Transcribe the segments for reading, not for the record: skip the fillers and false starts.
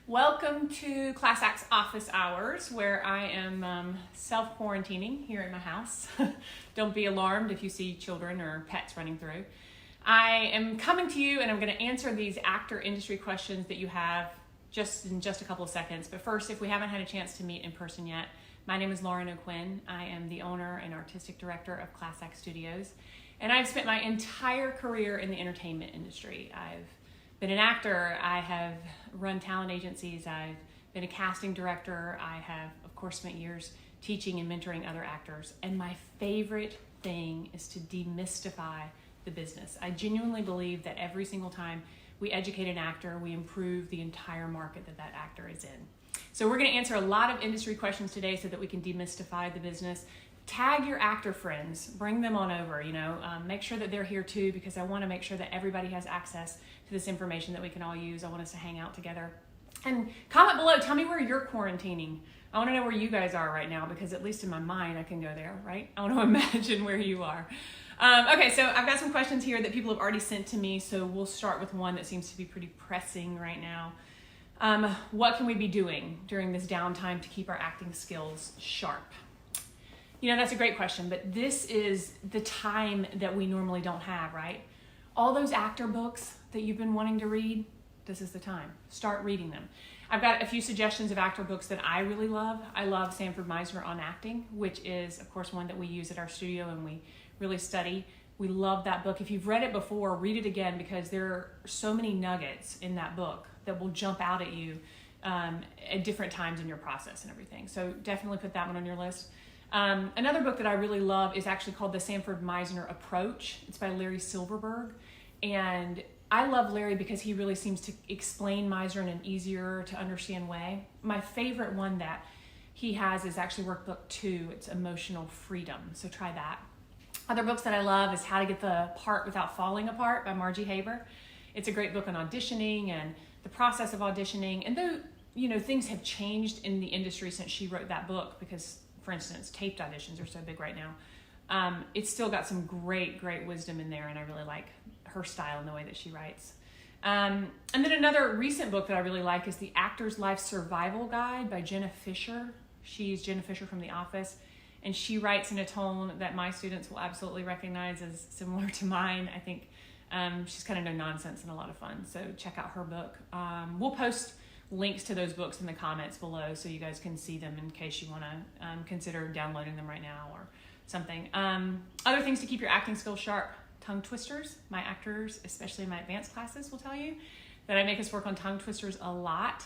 Welcome to ClassAct's office hours, where I am self-quarantining here at my house. Don't be alarmed if you see children or pets running through. I am coming to you and I'm going to answer these actor industry questions that you have in just a couple of seconds. But first, if we haven't had a chance to meet in person yet, my name is Lauren O'Quinn. I am the owner and artistic director of ClassAct Studios, and I've spent my entire career in the entertainment industry. I've been an actor, I have run talent agencies, I've been a casting director, I have, of course, spent years teaching and mentoring other actors, and my favorite thing is to demystify the business. I genuinely believe that every single time we educate an actor, we improve the entire market that actor is in. So we're going to answer a lot of industry questions today so that we can demystify the business. Tag your actor friends, bring them on over, make sure that they're here too, because I want to make sure that everybody has access to this information that we can all use. I want us to hang out together. And comment below, tell me where you're quarantining. I want to know where you guys are right now, because at least in my mind, I can go there, right? I want to imagine where you are. Okay, so I've got some questions here that people have already sent to me, so we'll start with one that seems to be pretty pressing right now. What can we be doing during this downtime to keep our acting skills sharp? That's a great question, but this is the time that we normally don't have, right? All those actor books that you've been wanting to read, this is the time. Start reading them. I've got a few suggestions of actor books that I really love. I love Sanford Meisner on Acting, which is, of course, one that we use at our studio and we really study. We love that book. If you've read it before, read it again, because there are so many nuggets in that book that will jump out at you at different times in your process and everything. So definitely put that one on your list. Another book that I really love is actually called The Sanford Meisner Approach. It's by Larry Silverberg. And I love Larry because he really seems to explain Meisner in an easier to understand way. My favorite one that he has is actually workbook 2. It's Emotional Freedom. So try that. Other books that I love is How to Get the Part Without Falling Apart by Margie Haber. It's a great book on auditioning and the process of auditioning. And though, things have changed in the industry since she wrote that book, because for instance, taped auditions are so big right now. It's still got some great wisdom in there, and I really like her style and the way that she writes. And then another recent book that I really like is The Actor's Life Survival Guide by Jenna Fisher. She's Jenna Fisher from The Office, and she writes in a tone that my students will absolutely recognize as similar to mine. I think she's kind of no nonsense and a lot of fun, so check out her book. We'll post links to those books in the comments below so you guys can see them in case you want to consider downloading them right now or something. Other things to keep your acting skills sharp: tongue twisters. My actors, especially in my advanced classes, will tell you that I make us work on tongue twisters a lot.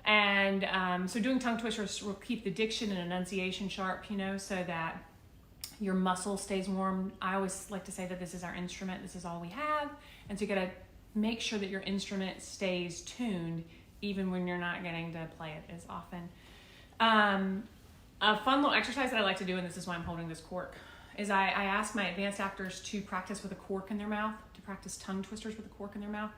And so doing tongue twisters will keep the diction and enunciation sharp, so that your muscle stays warm. I always like to say that this is our instrument. This is all we have. And so you got to make sure that your instrument stays tuned even when you're not getting to play it as often. A fun little exercise that I like to do, and this is why I'm holding this cork, is I ask my advanced actors to practice with a cork in their mouth, to practice tongue twisters with a cork in their mouth.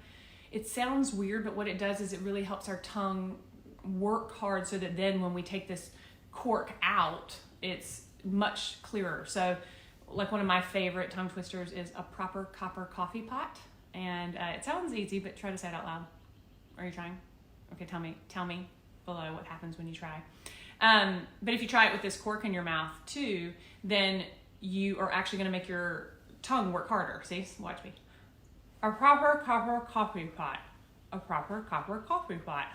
It sounds weird, but what it does is it really helps our tongue work hard so that then when we take this cork out, it's much clearer. So like one of my favorite tongue twisters is A Proper Copper Coffee Pot. And it sounds easy, but try to say it out loud. Are you trying? Okay, tell me below what happens when you try. But if you try it with this cork in your mouth too, then you are actually going to make your tongue work harder. See, watch me. A proper copper coffee pot. A proper copper coffee pot.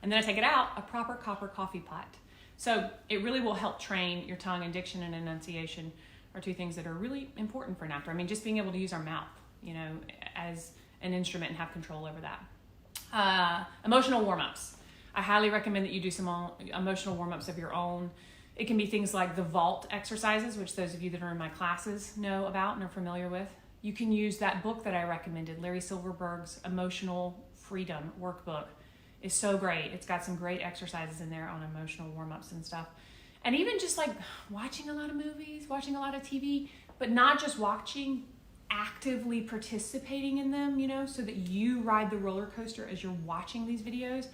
And then I take it out. A proper copper coffee pot. So it really will help train your tongue, and diction and enunciation are two things that are really important for an actor. I mean, just being able to use our mouth, as an instrument and have control over that. Emotional warm-ups. I highly recommend that you do some emotional warm-ups of your own. It can be things like the vault exercises, which those of you that are in my classes know about and are familiar with. You can use that book that I recommended, Larry Silverberg's Emotional Freedom Workbook. Is so great. It's got some great exercises in there on emotional warm-ups and stuff. And even just like watching a lot of movies, watching a lot of TV, but not just watching, actively participating in them, so that you ride the roller coaster as you're watching these videos,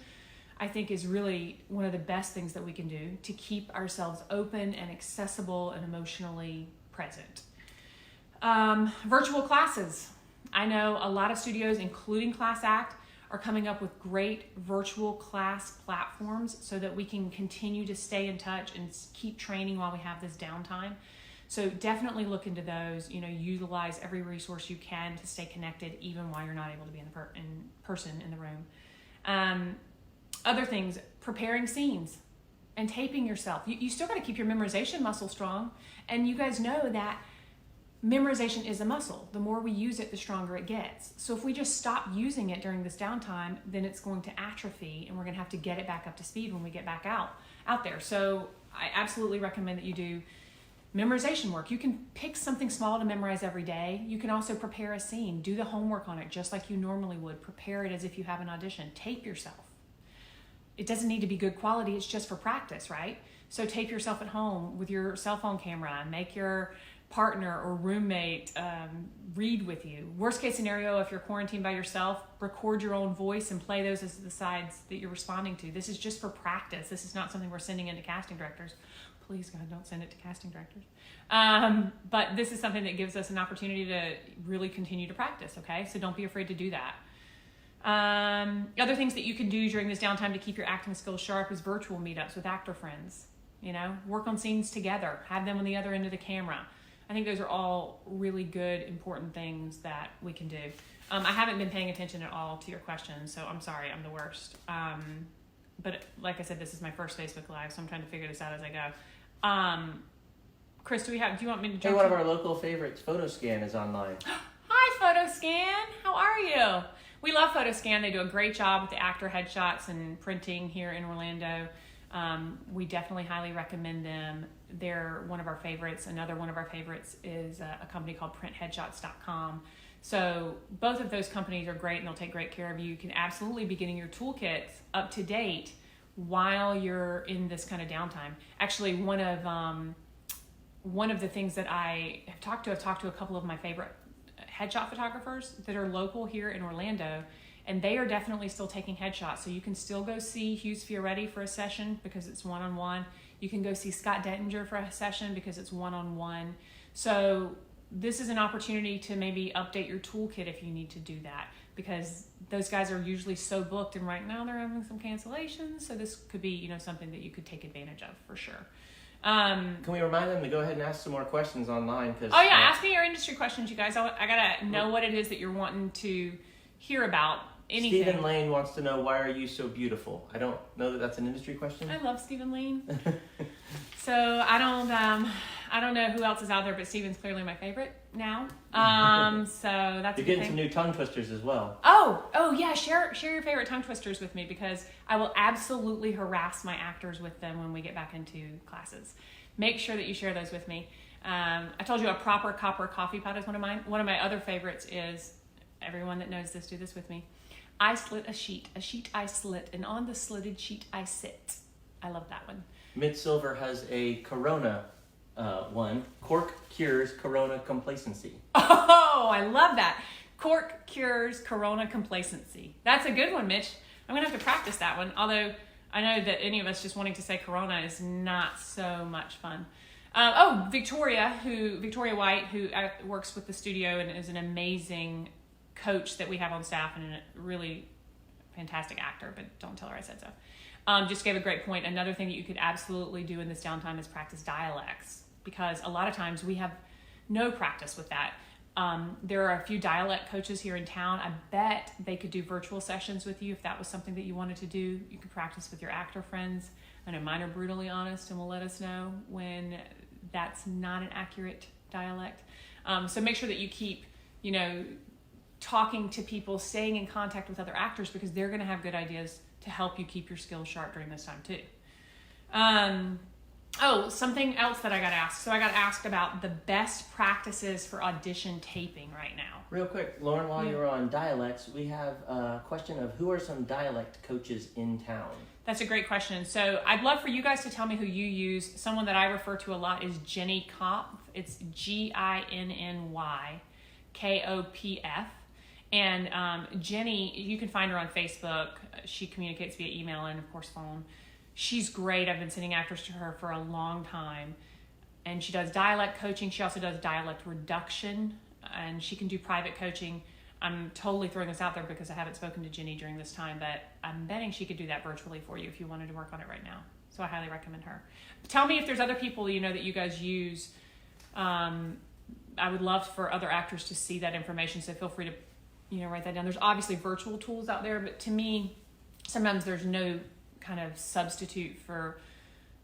I think is really one of the best things that we can do to keep ourselves open and accessible and emotionally present. Virtual classes. I know a lot of studios, including ClassAct, are coming up with great virtual class platforms so that we can continue to stay in touch and keep training while we have this downtime. So definitely look into those, utilize every resource you can to stay connected even while you're not able to be in person in the room. Other things, preparing scenes and taping yourself. You still got to keep your memorization muscle strong. And you guys know that memorization is a muscle. The more we use it, the stronger it gets. So if we just stop using it during this downtime, then it's going to atrophy and we're going to have to get it back up to speed when we get back out there. So I absolutely recommend that you do memorization work. You can pick something small to memorize every day. You can also prepare a scene. Do the homework on it just like you normally would. Prepare it as if you have an audition. Tape yourself. It doesn't need to be good quality. It's just for practice, right? So tape yourself at home with your cell phone camera. Make your partner or roommate read with you. Worst case scenario, if you're quarantined by yourself, record your own voice and play those as the sides that you're responding to. This is just for practice. This is not something we're sending into casting directors. Please, God, don't send it to casting directors. But this is something that gives us an opportunity to really continue to practice, okay? So don't be afraid to do that. Other things that you can do during this downtime to keep your acting skills sharp is virtual meetups with actor friends. Work on scenes together. Have them on the other end of the camera. I think those are all really good, important things that we can do. I haven't been paying attention at all to your questions, so I'm sorry, I'm the worst. But like I said, this is my first Facebook Live, so I'm trying to figure this out as I go. Chris, do you want me to jump? Hey, one of our local favorites, PhotoScan, is online. Hi, PhotoScan. How are you? We love PhotoScan. They do a great job with the actor headshots and printing here in Orlando. We definitely highly recommend them. They're one of our favorites. Another one of our favorites is a company called printheadshots.com. So both of those companies are great and they'll take great care of you. You can absolutely be getting your toolkits up to date while you're in this kind of downtime. Actually, one of the things that I've talked to a couple of my favorite headshot photographers that are local here in Orlando, and they are definitely still taking headshots. So you can still go see Hughes Fioretti for a session because it's one-on-one. You can go see Scott Dettinger for a session because it's one-on-one. So this is an opportunity to maybe update your toolkit if you need to do that, because those guys are usually so booked, and right now they're having some cancellations. So this could be, something that you could take advantage of for sure. Can we remind them to go ahead and ask some more questions online? Ask me your industry questions, you guys. I gotta know what it is that you're wanting to hear about. Anything. Stephen Lane wants to know, why are you so beautiful? I don't know that that's an industry question. I love Stephen Lane. So I don't know who else is out there, but Stephen's clearly my favorite now. So that's You're getting some new tongue twisters as well. Oh yeah, share your favorite tongue twisters with me, because I will absolutely harass my actors with them when we get back into classes. Make sure that you share those with me. I told you a proper copper coffee pot is one of mine. One of my other favorites is, everyone that knows this, do this with me. I slit a sheet I slit, and on the slitted sheet I sit. I love that one. Mid Silver has a Corona one. Cork cures Corona complacency. Oh, I love that. Cork cures Corona complacency. That's a good one, Mitch. I'm going to have to practice that one, although I know that any of us just wanting to say Corona is not so much fun. Victoria White, who works with the studio and is an amazing coach that we have on staff and a really fantastic actor, but don't tell her I said so. Just gave a great point. Another thing that you could absolutely do in this downtime is practice dialects, because a lot of times we have no practice with that. There are a few dialect coaches here in town. I bet they could do virtual sessions with you if that was something that you wanted to do. You could practice with your actor friends. I know mine are brutally honest and will let us know when that's not an accurate dialect. So make sure that you keep, talking to people, staying in contact with other actors, because they're going to have good ideas to help you keep your skills sharp during this time too. Something else that I got asked. So I got asked about the best practices for audition taping right now. Real quick, Lauren, while you're on dialects, we have a question of who are some dialect coaches in town? That's a great question. So I'd love for you guys to tell me who you use. Someone that I refer to a lot is Jenny Kopf. It's GINNYKOPF. And Jenny, you can find her on Facebook. She communicates via email and, of course, phone. She's great. I've been sending actors to her for a long time. And she does dialect coaching. She also does dialect reduction. And she can do private coaching. I'm totally throwing this out there because I haven't spoken to Jenny during this time, but I'm betting she could do that virtually for you if you wanted to work on it right now. So I highly recommend her. Tell me if there's other people that you guys use. I would love for other actors to see that information, so feel free to write that down. There's obviously virtual tools out there, but to me, sometimes there's no kind of substitute for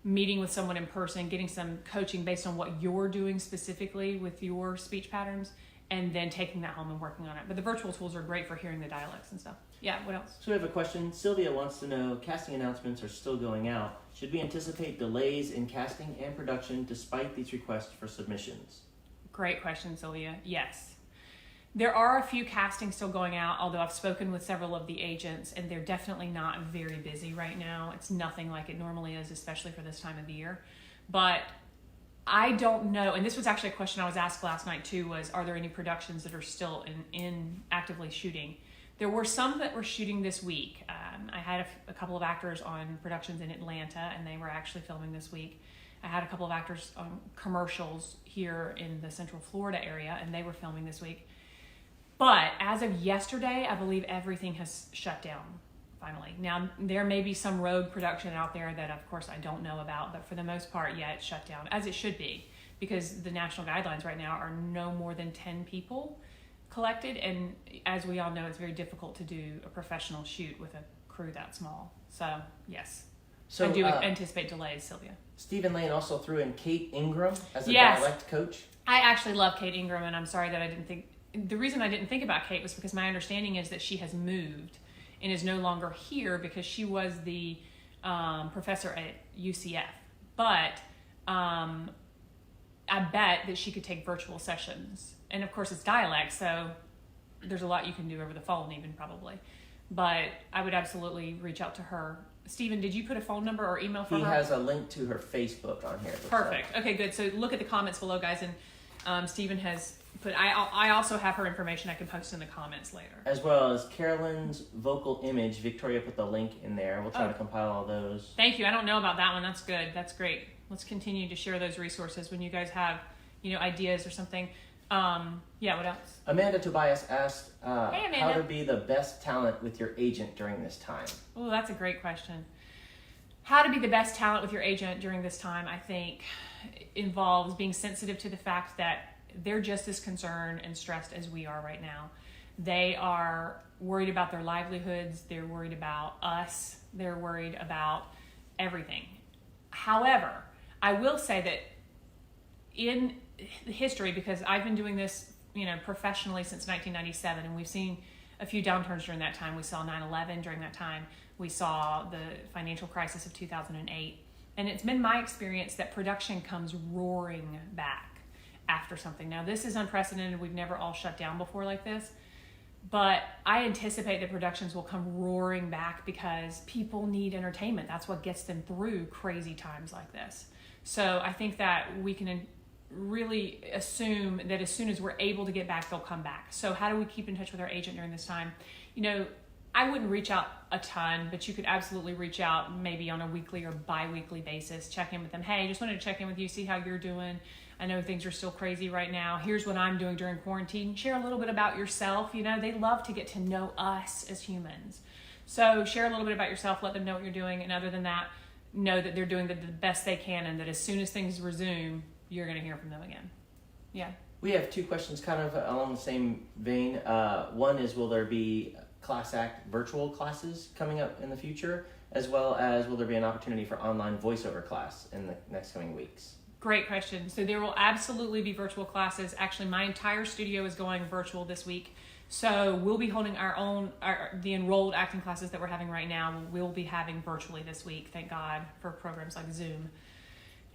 meeting with someone in person, getting some coaching based on what you're doing specifically with your speech patterns, and then taking that home and working on it. But the virtual tools are great for hearing the dialects and stuff. Yeah, what else? So we have a question. Sylvia wants to know, casting announcements are still going out. Should we anticipate delays in casting and production despite these requests for submissions? Great question, Sylvia. Yes. There are a few castings still going out, although I've spoken with several of the agents, and they're definitely not very busy right now. It's nothing like it normally is, especially for this time of the year. But I don't know, and this was actually a question I was asked last night too, was are there any productions that are still in actively shooting? There were some that were shooting this week. I had a couple of actors on productions in Atlanta, and they were actually filming this week. I had a couple of actors on commercials here in the Central Florida area, and they were filming this week. But as of yesterday, I believe everything has shut down, finally. Now, there may be some rogue production out there that, of course, I don't know about, but for the most part, yeah, it's shut down, as it should be, because the national guidelines right now are no more than 10 people collected, and as we all know, it's very difficult to do a professional shoot with a crew that small. So, yes. So I do anticipate delays, Sylvia. Stephen Lane also threw in Kate Ingram as a yes. dialect coach. I actually love Kate Ingram, and I'm sorry that I didn't think... The reason I didn't think about Kate was because my understanding is that she has moved and is no longer here because she was the professor at UCF. But I bet that she could take virtual sessions. And of course it's dialect, so there's a lot you can do over the phone even probably. But I would absolutely reach out to her. Stephen, did you put a phone number or email for her? He has a link to her Facebook on here. Perfect. Okay, good. So look at the comments below, guys, and Stephen has put... I also have her information I can post in the comments later. As well as Carolyn's vocal image. Victoria put the link in there. We'll try to compile all those. Thank you. I don't know about that one. That's good. That's great. Let's continue to share those resources when you guys have, ideas or something. Yeah, what else? Amanda Tobias asked hey, Amanda. how to be the best talent with your agent during this time. Oh, that's a great question. How to be the best talent with your agent during this time, I think, involves being sensitive to the fact that they're just as concerned and stressed as we are right now. They are worried about their livelihoods. They're worried about us. They're worried about everything. However, I will say that in history, because I've been doing this, professionally since 1997, and we've seen a few downturns during that time. We saw 9/11 during that time. We saw the financial crisis of 2008. And it's been my experience that production comes roaring back after something. Now, this is unprecedented. We've never all shut down before like this. But I anticipate that productions will come roaring back because people need entertainment. That's what gets them through crazy times like this. So I think that we can really assume that as soon as we're able to get back, they'll come back. So how do we keep in touch with our agent during this time? I wouldn't reach out a ton, but you could absolutely reach out maybe on a weekly or bi-weekly basis, check in with them. Hey, just wanted to check in with you, see how you're doing. I know things are still crazy right now. Here's what I'm doing during quarantine. Share a little bit about yourself. They love to get to know us as humans. So share a little bit about yourself, let them know what you're doing. And other than that, know that they're doing the best they can, and that as soon as things resume, you're going to hear from them again. Yeah. We have two questions kind of along the same vein. One is, will there be ClassAct virtual classes coming up in the future, as well as will there be an opportunity for online voiceover class in the next coming weeks? Great question. So there will absolutely be virtual classes. Actually, my entire studio is going virtual this week. So we'll be holding the enrolled acting classes that we're having right now. We'll be having virtually this week. Thank God for programs like Zoom.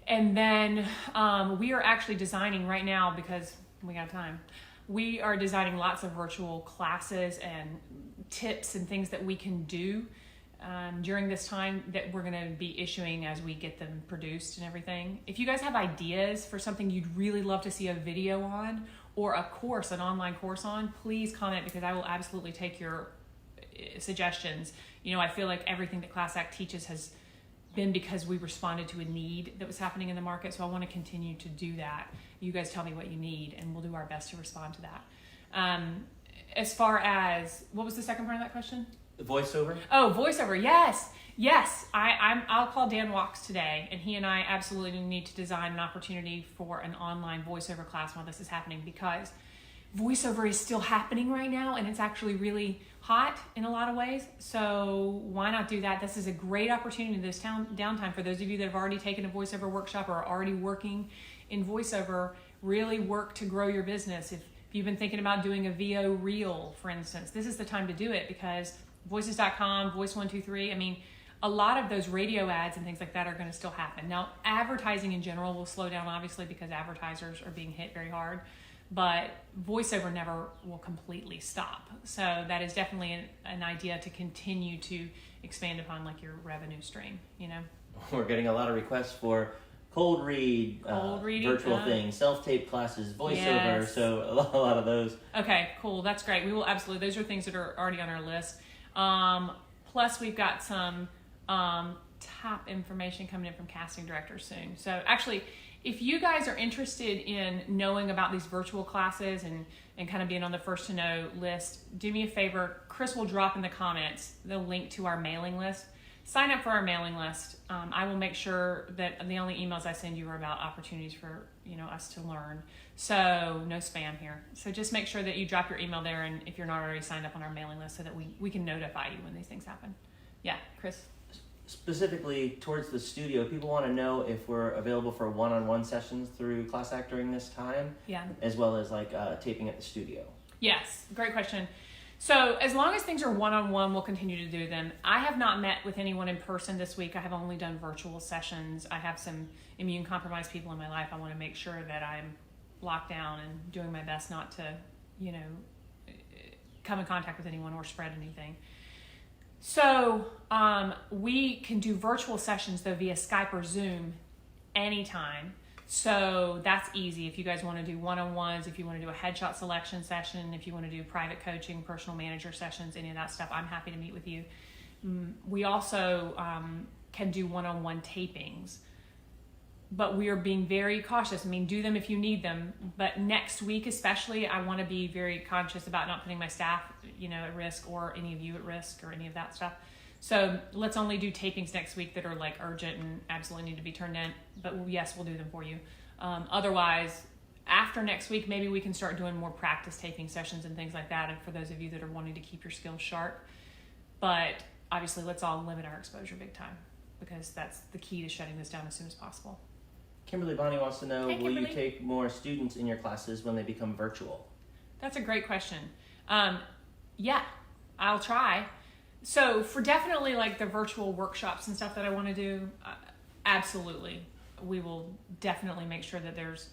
And then we are actually designing right now, because we got time, we are designing lots of virtual classes and tips and things that we can do during this time that we're going to be issuing as we get them produced and everything. If you guys have ideas for something you'd really love to see a video on or an online course on, please comment, because I will absolutely take your suggestions. I feel like everything that ClassAct teaches has been because we responded to a need that was happening in the market. So I want to continue to do that. You guys tell me what you need, and we'll do our best to respond to that. as far as, what was the second part of that question? The voiceover? Oh, voiceover. Yes. I'll call Dan Walks today, and he and I absolutely need to design an opportunity for an online voiceover class while this is happening, because voiceover is still happening right now, and it's actually really hot in a lot of ways. So why not do that? This is a great opportunity, this downtime, for those of you that have already taken a voiceover workshop or are already working in voiceover. Really work to grow your business. If you've been thinking about doing a VO reel, for instance, this is the time to do it, because voices.com, Voice123, I mean, a lot of those radio ads and things like that are going to still happen. Now, advertising in general will slow down, obviously, because advertisers are being hit very hard, but voiceover never will completely stop. So that is definitely an idea to continue to expand upon, like, your revenue stream, you know? We're getting a lot of requests for cold reading, virtual things, self-tape classes, voiceover, yes. So a lot of those. Okay, cool. That's great. We will absolutely, those are things that are already on our list. Plus, we've got some top information coming in from casting directors soon. So actually, if you guys are interested in knowing about these virtual classes and kind of being on the first to know list, do me a favor. Chris will drop in the comments the link to our mailing list. Sign up for our mailing list. I will make sure that the only emails I send you are about opportunities for, you know, us to learn. So no spam here. So just make sure that you drop your email there, and if you're not already signed up on our mailing list, so that we can notify you when these things happen. Yeah, Chris? Specifically towards the studio, people want to know if we're available for one-on-one sessions through ClassAct during this time, yeah, as well as like taping at the studio. Yes, great question. So as long as things are one-on-one, we'll continue to do them. I have not met with anyone in person this week. I have only done virtual sessions. I have some immune-compromised people in my life. I want to make sure that I'm locked down and doing my best not to, you know, come in contact with anyone or spread anything. So we can do virtual sessions, though, via Skype or Zoom anytime. So that's easy. If you guys want to do one-on-ones, if you want to do a headshot selection session, if you want to do private coaching, personal manager sessions, any of that stuff, I'm happy to meet with you. We also can do one-on-one tapings, but we are being very cautious. I mean, do them if you need them, but next week especially, I want to be very conscious about not putting my staff, you know, at risk, or any of you at risk, or any of that stuff. So let's only do tapings next week that are like urgent and absolutely need to be turned in. But yes, we'll do them for you. Otherwise, after next week, maybe we can start doing more practice taping sessions and things like that. And for those of you that are wanting to keep your skills sharp, but obviously let's all limit our exposure big time, because that's the key to shutting this down as soon as possible. Kimberly Bonnie wants to know, hey, will you take more students in your classes when they become virtual? That's a great question. Yeah, I'll try. So for definitely like the virtual workshops and stuff that I want to do, absolutely. We will definitely make sure that there's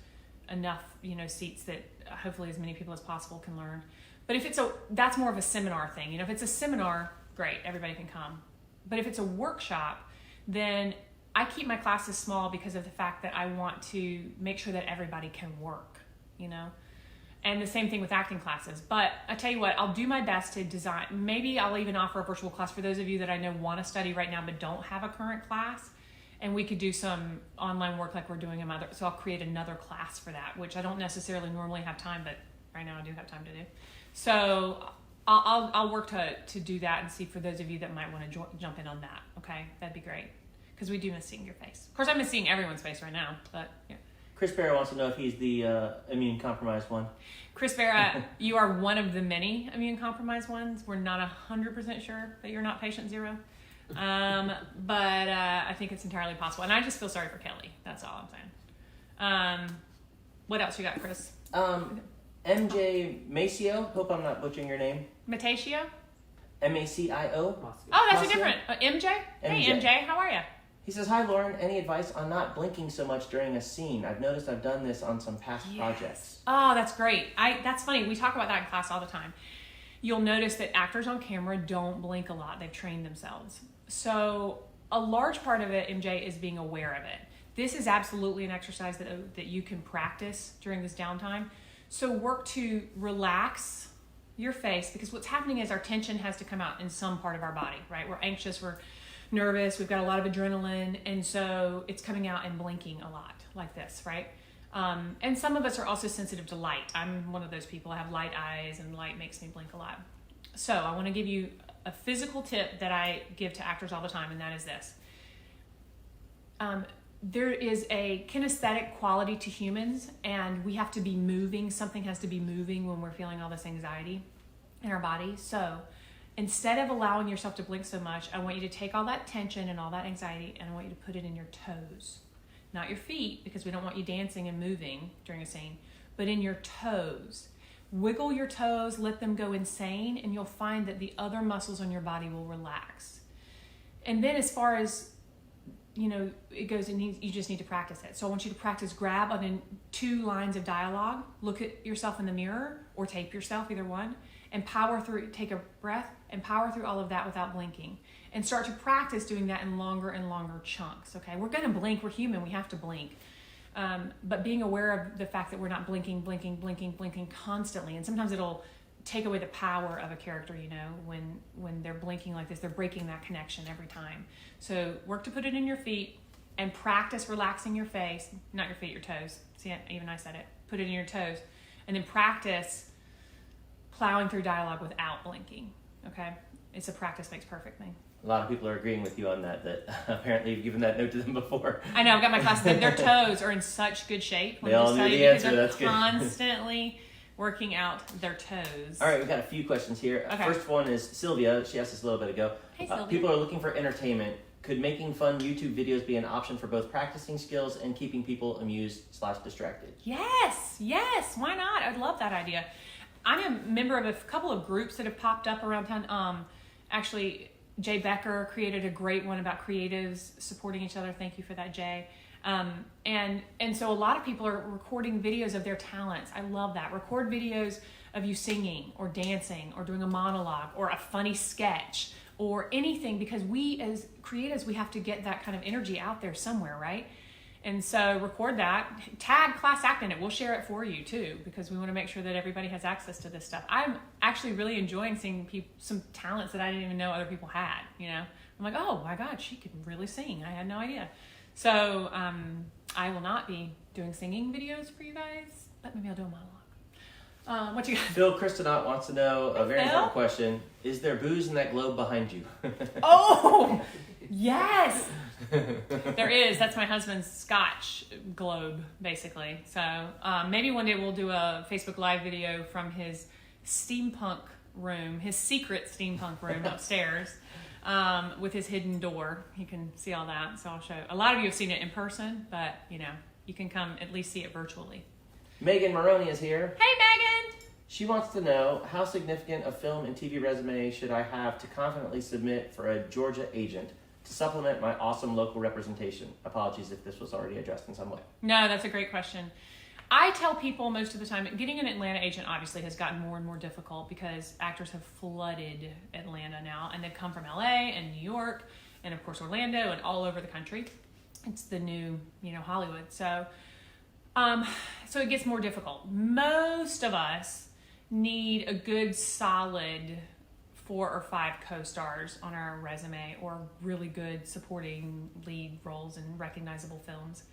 enough, you know, seats that hopefully as many people as possible can learn. But if that's more of a seminar thing. You know, if it's a seminar, great, everybody can come. But if it's a workshop, then I keep my classes small because of the fact that I want to make sure that everybody can work, you know? And the same thing with acting classes. But I tell you what, I'll do my best to design. Maybe I'll even offer a virtual class for those of you that I know want to study right now but don't have a current class. And we could do some online work like we're doing so I'll create another class for that, which I don't necessarily normally have time, but right now I do have time to do. So I'll work to do that and see for those of you that might want to jump in on that. Okay, that'd be great. Because we do miss seeing your face. Of course, I miss seeing everyone's face right now, but yeah. Chris Barra wants to know if he's the immune-compromised one. Chris Barra, you are one of the many immune-compromised ones. We're not 100% sure that you're not patient zero. But I think it's entirely possible. And I just feel sorry for Kelly. That's all I'm saying. What else you got, Chris? MJ Macio. Hope I'm not butchering your name. Matatio? Macio. Oh, that's a different. MJ? Hey, MJ, how are you? He says, hi, Lauren. Any advice on not blinking so much during a scene? I've noticed I've done this on some past projects. Oh, that's great. That's funny. We talk about that in class all the time. You'll notice that actors on camera don't blink a lot. They've trained themselves. So a large part of it, MJ, is being aware of it. This is absolutely an exercise that you can practice during this downtime. So work to relax your face, because what's happening is our tension has to come out in some part of our body, right? We're anxious, we're nervous, we've got a lot of adrenaline, and so it's coming out and blinking a lot like this, right? And some of us are also sensitive to light. I'm one of those people. I have light eyes and light makes me blink a lot. So I want to give you a physical tip that I give to actors all the time, and that is this. There is a kinesthetic quality to humans, and we have to be moving. Something has to be moving when we're feeling all this anxiety in our body. So instead of allowing yourself to blink so much, I want you to take all that tension and all that anxiety, and I want you to put it in your toes. Not your feet, because we don't want you dancing and moving during a scene, but in your toes. Wiggle your toes, let them go insane, and you'll find that the other muscles on your body will relax. And then as far as, it goes, and you just need to practice it. So I want you to practice grab on 2 lines of dialogue, look at yourself in the mirror, or tape yourself, either one, and power through, take a breath, and power through all of that without blinking. And start to practice doing that in longer and longer chunks, okay? We're gonna blink, we're human, we have to blink. But being aware of the fact that we're not blinking constantly, and sometimes it'll take away the power of a character, when they're blinking like this, they're breaking that connection every time. So work to put it in your feet and practice relaxing your face, not your feet, your toes. See, even I said it, put it in your toes. And then practice plowing through dialogue without blinking, okay? It's a practice makes perfect thing. A lot of people are agreeing with you on that apparently you've given that note to them before. I know, I've got my class. Their toes are in such good shape. They all knew the answer, that's good. Constantly working out their toes. All right, we've got a few questions here. Okay. First one is Sylvia. She asked us a little bit ago. Hey, Sylvia. People are looking for entertainment. Could making fun YouTube videos be an option for both practicing skills and keeping people amused/distracted? Yes, why not? I'd love that idea. I'm a member of a couple of groups that have popped up around town. Actually, Jay Becker created a great one about creatives supporting each other. Thank you for that, Jay. And so a lot of people are recording videos of their talents. I love that. Record videos of you singing or dancing or doing a monologue or a funny sketch or anything, because we as creatives, we have to get that kind of energy out there somewhere, right? And so record that, tag ClassAct in it. We'll share it for you too, because we want to make sure that everybody has access to this stuff. I'm actually really enjoying seeing some talents that I didn't even know other people had, I'm like, oh my God, she could really sing. I had no idea. So I will not be doing singing videos for you guys, but maybe I'll do a monologue. What you got? Phil Christonaut wants to know a very important question. Is there booze in that globe behind you? Oh, yes. There is. That's my husband's Scotch globe, basically. So maybe one day we'll do a Facebook Live video from his steampunk room, his secret steampunk room upstairs, with his hidden door. You can see all that. So I'll show. A lot of you have seen it in person, but you can come at least see it virtually. Megan Maroney is here. Hey, Megan. She wants to know, how significant a film and TV resume should I have to confidently submit for a Georgia agent to supplement my awesome local representation? Apologies if this was already addressed in some way. No, that's a great question. I tell people most of the time, getting an Atlanta agent obviously has gotten more and more difficult because actors have flooded Atlanta now, and they've come from LA and New York and of course Orlando and all over the country. It's the new, Hollywood. So it gets more difficult. Most of us need a good solid 4 or 5 co-stars on our resume, or really good supporting lead roles in recognizable films,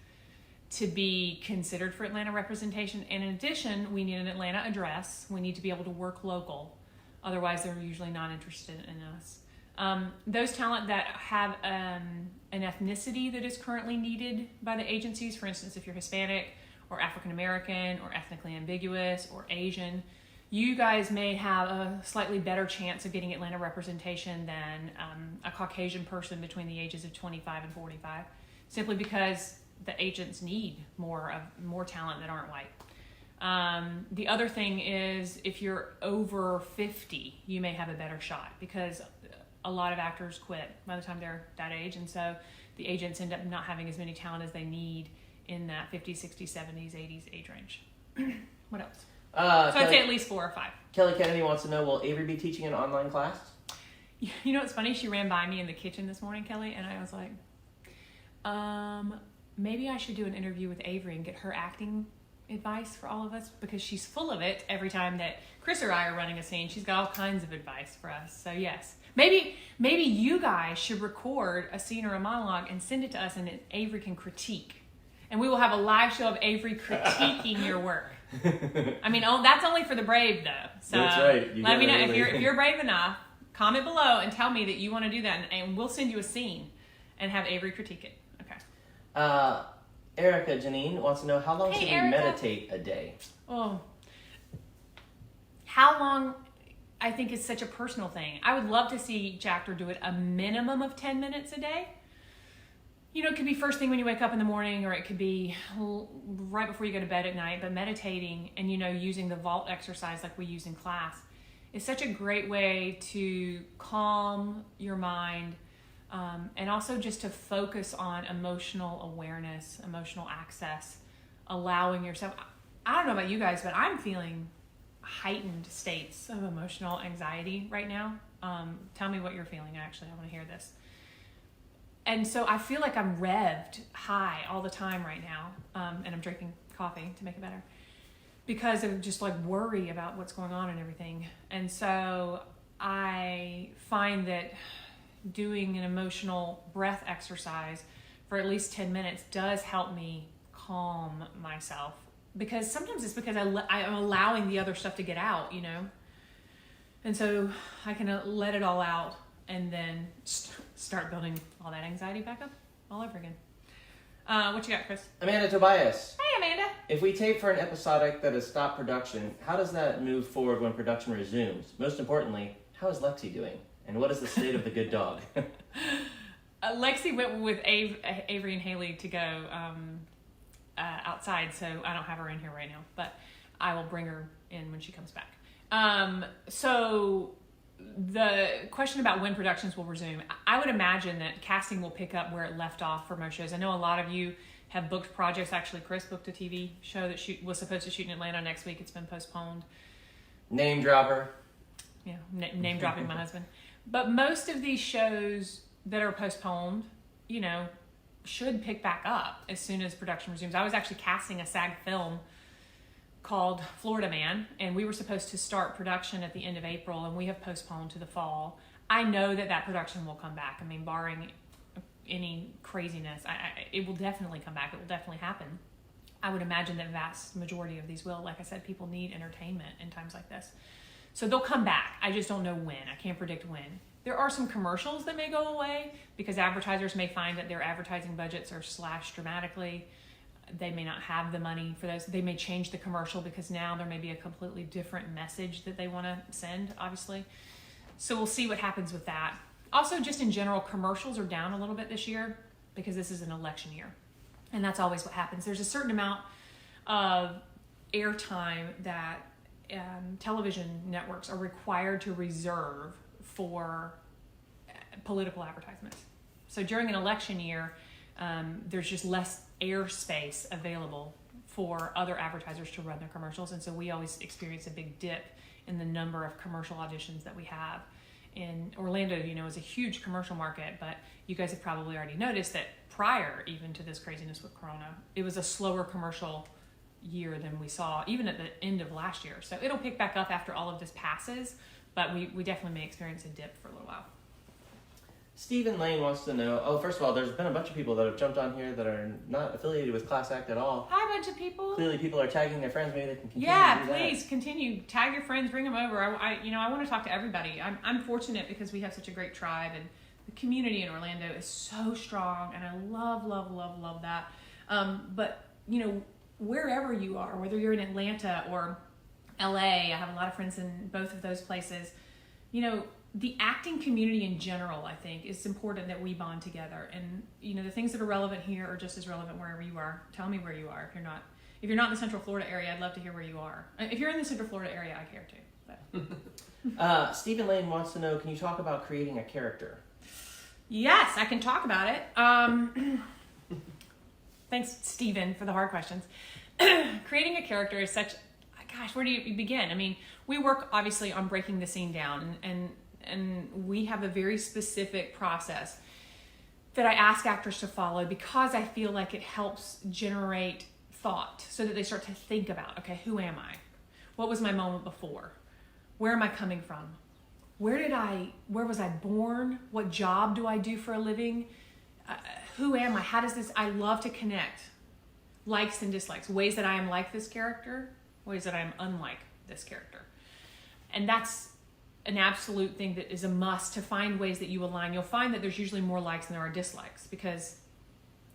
to be considered for Atlanta representation. And in addition, we need an Atlanta address. We need to be able to work local. Otherwise, they're usually not interested in us. Those talent that have an ethnicity that is currently needed by the agencies, for instance, if you're Hispanic or African American or ethnically ambiguous or Asian, you guys may have a slightly better chance of getting Atlanta representation than a Caucasian person between the ages of 25 and 45, simply because the agents need more talent that aren't white. The other thing is, if you're over 50, you may have a better shot, because a lot of actors quit by the time they're that age, and so the agents end up not having as many talent as they need in that 50s, 60s, 70s, 80s age range. What else? So I'd say at least 4 or 5. Kelly Kennedy wants to know, will Avery be teaching an online class? You know what's funny? She ran by me in the kitchen this morning, Kelly, and I was like, maybe I should do an interview with Avery and get her acting advice for all of us, because she's full of it every time that Chris or I are running a scene. She's got all kinds of advice for us. So yes, maybe you guys should record a scene or a monologue and send it to us, and Avery can critique. and we will have a live show of Avery critiquing your work. I mean, that's only for the brave, though. So that's right. Let me know if you're brave enough. Comment below and tell me that you want to do that, and we'll send you a scene and have Avery critique it. Okay. Erica Janine wants to know, how long should we meditate a day? Oh, how long? I think is such a personal thing. I would love to see each actor do it a minimum of 10 minutes a day. You know, it could be first thing when you wake up in the morning, or it could be right before you go to bed at night. But meditating and, you know, using the vault exercise like we use in class is such a great way to calm your mind, and also just to focus on emotional awareness, emotional access, allowing yourself. I don't know about you guys, but I'm feeling heightened states of emotional anxiety right now. Tell me what you're feeling. Actually, I want to hear this. And so I feel like I'm revved high all the time right now, and I'm drinking coffee to make it better, because of just like worry about what's going on and everything. And so I find that doing an emotional breath exercise for at least 10 minutes does help me calm myself, because sometimes it's because I'm allowing the other stuff to get out, you know, and so I can let it all out and then start building all that anxiety back up all over again. What you got, Chris? Amanda Tobias. Hey, Amanda. If we tape for an episodic that has stopped production, how does that move forward when production resumes? Most importantly, how is Lexi doing? And what is the state of the good dog? Lexi went with Avery and Haley to go outside, so I don't have her in here right now, but I will bring her in when she comes back. So the question about when productions will resume, I would imagine that casting will pick up where it left off for most shows. I know a lot of you have booked projects. Actually, Chris booked a TV show that was supposed to shoot in Atlanta next week. It's been postponed. Name dropper. Yeah, name dropping my husband. But most of these shows that are postponed, you know, should pick back up as soon as production resumes. I was actually casting a SAG film called Florida Man, and we were supposed to start production at the end of April, and we have postponed to the fall. I know that production will come back. I mean, barring any craziness, it will definitely come back. It will definitely happen. I would imagine that vast majority of these will. Like I said, people need entertainment in times like this. So they'll come back. I just don't know when. I can't predict when. There are some commercials that may go away because advertisers may find that their advertising budgets are slashed dramatically. They may not have the money for those. They may change the commercial because now there may be a completely different message that they want to send, obviously. So we'll see what happens with that. Also, just in general, commercials are down a little bit this year because this is an election year. And that's always what happens. There's a certain amount of airtime that television networks are required to reserve for political advertisements. So during an election year, there's just less airspace available for other advertisers to run their commercials, and so we always experience a big dip in the number of commercial auditions that we have. In Orlando, you know, is a huge commercial market, but you guys have probably already noticed that prior even to this craziness with Corona, it was a slower commercial year than we saw even at the end of last year. So it'll pick back up after all of this passes, but we definitely may experience a dip for a little while. Stephen Lane wants to know, first of all, there's been a bunch of people that have jumped on here that are not affiliated with ClassAct at all. Hi, bunch of people. Clearly people are tagging their friends. Maybe they can continue Yeah, to do please continue. Tag your friends, bring them over. I want to talk to everybody. I'm fortunate because we have such a great tribe, and the community in Orlando is so strong, and I love that. But, you know, wherever you are, whether you're in Atlanta or LA, I have a lot of friends in both of those places. You know, the acting community in general, I think, it's important that we bond together. And, you know, the things that are relevant here are just as relevant wherever you are. Tell me where you are. If you're not in the Central Florida area, I'd love to hear where you are. If you're in the Central Florida area, I care too. But. Stephen Lane wants to know, can you talk about creating a character? Yes, I can talk about it. Thanks, Stephen, for the hard questions. Creating a character is such, gosh, where do you begin? I mean, we work obviously on breaking the scene down, and we have a very specific process that I ask actors to follow because I feel like it helps generate thought so that they start to think about, okay, who am I? What was my moment before? Where am I coming from? Where was I born? What job do I do for a living? Who am I? How does this, I love to connect likes and dislikes, ways that I am like this character, ways that I am unlike this character. And that's an absolute thing that is a must, to find ways that you align. You'll find that there's usually more likes than there are dislikes, because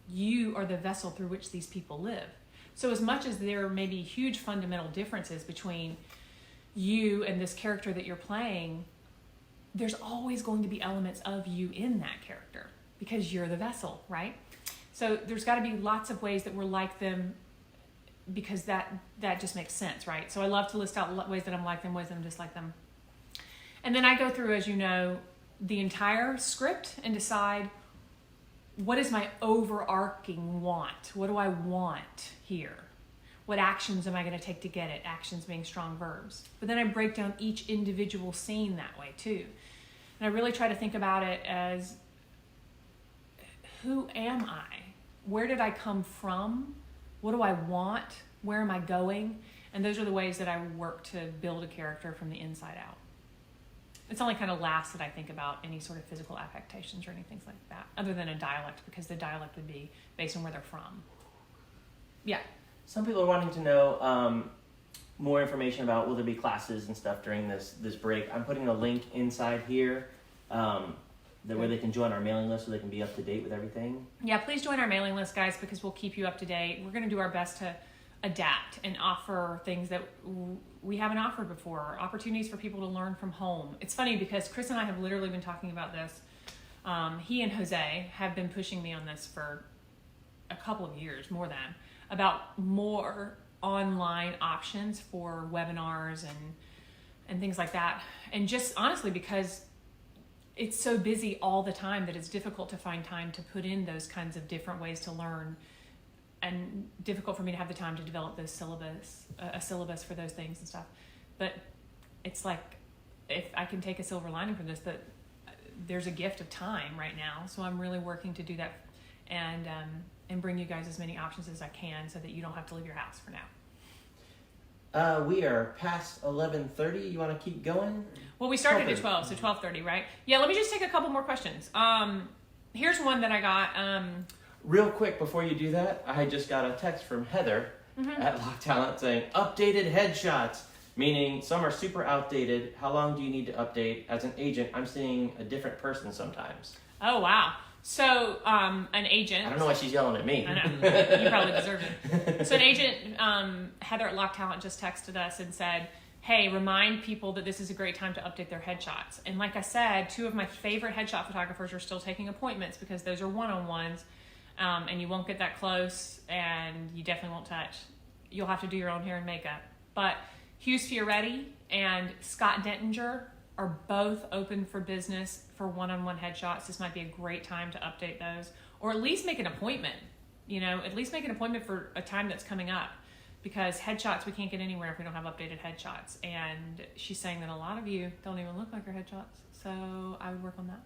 you are the vessel through which these people live. So as much as there may be huge fundamental differences between you and this character that you're playing, there's always going to be elements of you in that character, because you're the vessel, right? So there's got to be lots of ways that we're like them, because that just makes sense, right? So I love to list out ways that I'm like them, ways that I'm dislike them. And then I go through, as you know, the entire script and decide, what is my overarching want? What do I want here? What actions am I going to take to get it? Actions being strong verbs. But then I break down each individual scene that way too. And I really try to think about it as, who am I? Where did I come from? What do I want? Where am I going? And those are the ways that I work to build a character from the inside out. It's only kind of last that I think about any sort of physical affectations or anything like that, other than a dialect, because the dialect would be based on where they're from. Yeah. Some people are wanting to know more information about, will there be classes and stuff during this break. I'm putting a link inside here where they can join our mailing list so they can be up to date with everything. Yeah, please join our mailing list, guys, because we'll keep you up to date. We're going to do our best to adapt and offer things that we haven't offered before, opportunities for people to learn from home. It's funny because Chris and I have literally been talking about this. He and Jose have been pushing me on this for a couple of years, more than, about more online options for webinars and things like that. And just honestly, because it's so busy all the time that it's difficult to find time to put in those kinds of different ways to learn, and difficult for me to have the time to develop those a syllabus for those things and stuff. But it's like, if I can take a silver lining from this, that there's a gift of time right now. So I'm really working to do that and bring you guys as many options as I can, so that you don't have to leave your house for now. We are past 11:30. You want to keep going? Well, we started at 12, so 12:30, right? Yeah, let me just take a couple more questions. Here's one that I got. Real quick, before you do that, I just got a text from Heather at Lock Talent saying, updated headshots, meaning some are super outdated. How long do you need to update? As an agent, I'm seeing a different person sometimes. Oh, wow. So, an agent... I don't know why she's yelling at me. I know. You probably deserve it. So an agent, Heather at Lock Talent, just texted us and said, hey, remind people that this is a great time to update their headshots. And like I said, 2 of my favorite headshot photographers are still taking appointments, because those are one-on-ones. And you won't get that close, and you definitely won't touch. You'll have to do your own hair and makeup. But Hughes Fioretti and Scott Dentinger are both open for business for one-on-one headshots. This might be a great time to update those, or at least make an appointment. At least make an appointment for a time that's coming up, because headshots, we can't get anywhere if we don't have updated headshots. And she's saying that a lot of you don't even look like your headshots. So I would work on that.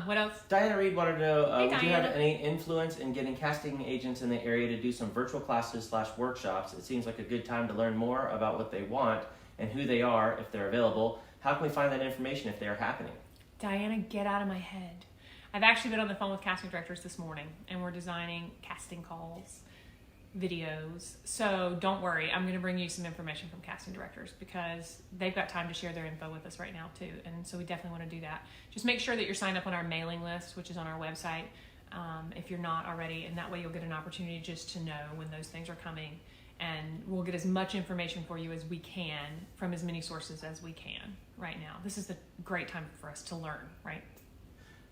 What else? Diana Reed wanted to know, Hey, would you have Diana. any influence in getting casting agents in the area to do some virtual classes / workshops? It seems like a good time to learn more about what they want and who they are if they're available. How can we find that information if they are happening? Diana, get out of my head. I've actually been on the phone with casting directors this morning, and we're designing casting calls, videos. So don't worry, I'm going to bring you some information from casting directors, because they've got time to share their info with us right now too. And so we definitely want to do that. Just make sure that you're signed up on our mailing list, which is on our website, if you're not already, and that way you'll get an opportunity just to know when those things are coming. And we'll get as much information for you as we can from as many sources as we can right now. This is a great time for us to learn, right?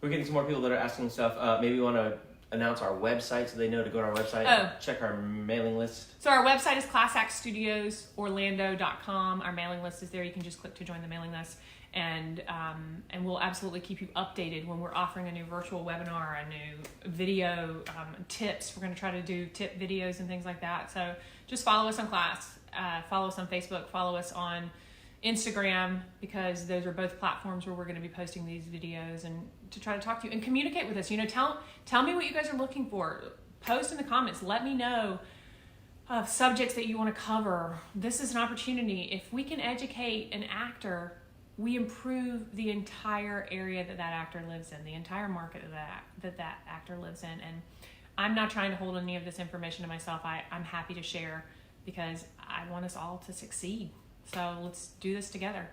We're getting some more people that are asking stuff. Maybe we want to announce our website so they know to go to our website and check our mailing list. So our website is ClassActStudiosOrlando.com. Our mailing list is there. You can just click to join the mailing list. And we'll absolutely keep you updated when we're offering a new virtual webinar, a new video tips. We're going to try to do tip videos and things like that. So just follow us on Class, follow us on Facebook, follow us on Instagram, because those are both platforms where we're going to be posting these videos, and to try to talk to you and communicate with us. Tell me what you guys are looking for. Post in the comments. Let me know of subjects that you want to cover. This is an opportunity. If we can educate an actor, we improve the entire area that actor lives in, the entire market that actor lives in. And I'm not trying to hold any of this information to myself. I'm happy to share because I want us all to succeed. So let's do this together.